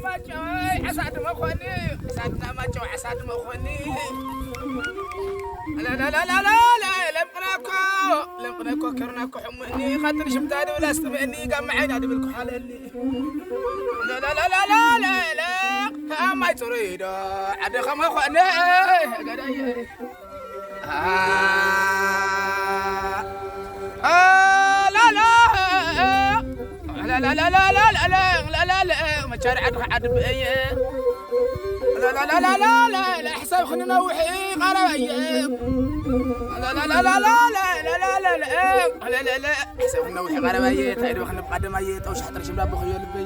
ما جاي عساد ما خوني عسادنا ما جاي عساد ما خوني لا لا لا لا لا لمقناكو كرناكو حمني خاطر شمتاني ولا استمعني قام معي نادي بالكحال اللي لا لا لا لا لا لا لا ما تريد عاد خما خوني قداي لا لا لا لا لا لا لا لا لا لا ما شارع عاد بأي لا لا لا لا لا لا لا حساب خلينا نوحي قرايب لا لا لا لا لا لا لا لا لا لا لا لا حساب خلينا نوحي قرايب تعيد وخلنا بقدم ايت او شحطر شملا بخيل بي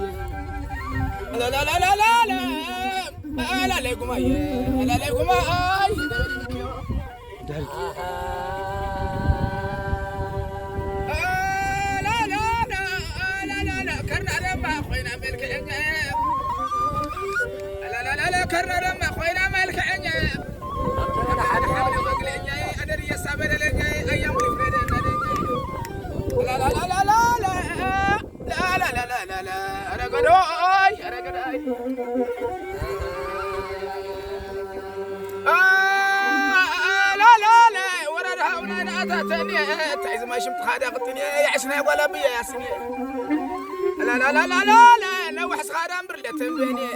لا لا لا لا لا لا لا لا يقوم اي لا لا يقوم اي لا لا لا لا لا كرنا لما خوينا ملك لا لا لا كرنا لما خوينا مالك عني انا حاول اقول عني انا ريا سابر لك ايام الفريد لا لا لا لا لا لا لا لا لا لا لا انا قداي لا لا لا ورا هاونا انا اتاتني تعز ما شمت خادقتني يا عشنا ولا بيا يا سني لا لا لا لا لا لا وحس خادم برلتن بيني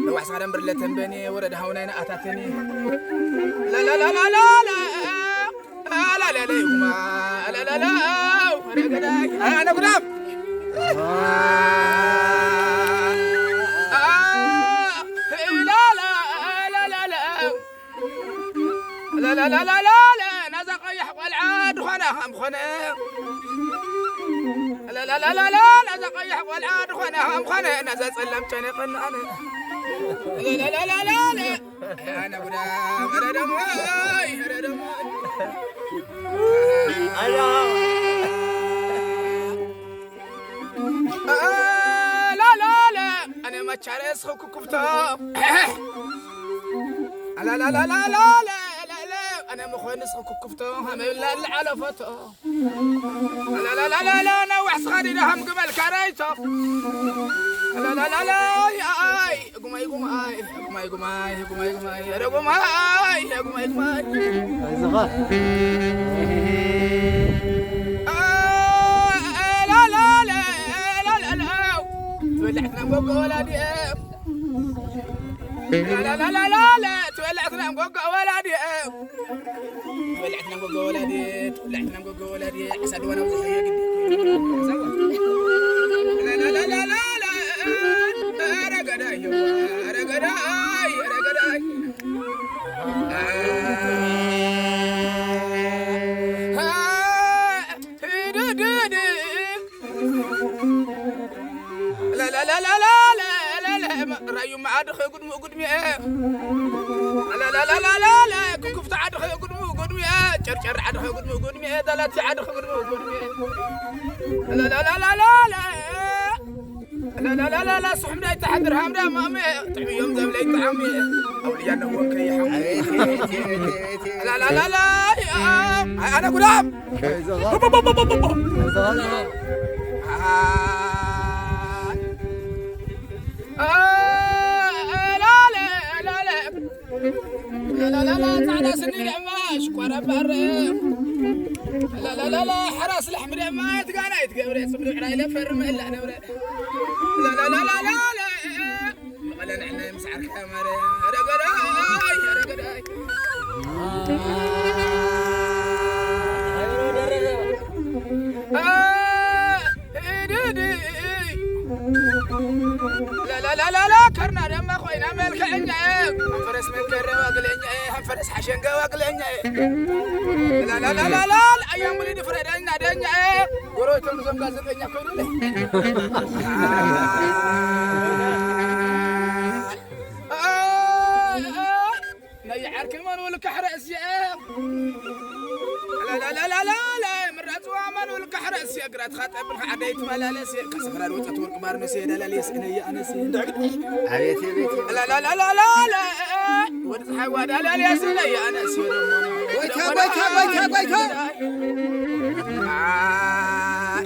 لو وحس خادم برلتن بيني ورا هاونا انا اتاتني لا لا لا لا لا لا لا لا لا لا لا لا انا قداي انا قدام لا لا لا لا لا لا نزق يحوى العاد خنا لا لا لا لا لا نزق يحوى العاد خنا نزل سلمتني قنا انا لا لا لا لا لا انا قدام انا دموي انا دموي لا لا لا انا ما تشارس خوك كفتا لا لا لا لا لا لا أنا مخونس كفتو هم لا على فتو لا لا لا لا لا أنا وحس خدينا هم قبل كرايتو لا لا لا لا أي قوم أي قوم أي قوم أي قوم أي قوم أي قوم أي قوم أي قوم أي قوم أي لا لا لا لا لا لا ولعتنا بوق ولادي لا لا لا لا لا تولعتنا بوق ولادي ولعتنا بوق ولادي ولعتنا بوق ولادي حسد وانا وضحيه لا لا لا لا لا لا انا قداي انا قداي انا قداي لا لا لا لا لا لا رايو ما عاد خو قدمي لا لا لا لا لا لا كفت عاد خو قدمي شرشر عاد خو قدمي ثلاث عاد خو قدمي لا لا لا لا لا لا لا لا لا صحنا يتحضر همدا مامي طعمي يوم ذا بلي طعمي اولياء نوك يا لا لا لا لا انا غلام لا لا لا تعال سني عماش كوره بر لا لا لا لا حراس الحمر ما يتقانا يتقبر صبر على لا فرم الا انا لا لا لا لا لا لا ولا نحن مسعر كاميرا رقداي لا لا لا لا لا كرنا لما خوينا ملك عنيا فرس من كره واقل عنيا فرس حشنق واقل عنيا لا لا لا لا لا ايام وليد فريدنا دنيا وروتهم زم غازقنيا كله لا يعرك من ولك حرس يا لا لا لا لا لا مرات وامن ولك حرس يا قرات خاطب عديت ملالس كسفر وقت ورق مار نسيد لا ليس اني انا سيد عبيتي بيتي لا لا لا لا لا ورد حواد لا ليس اني انا سيد ويتا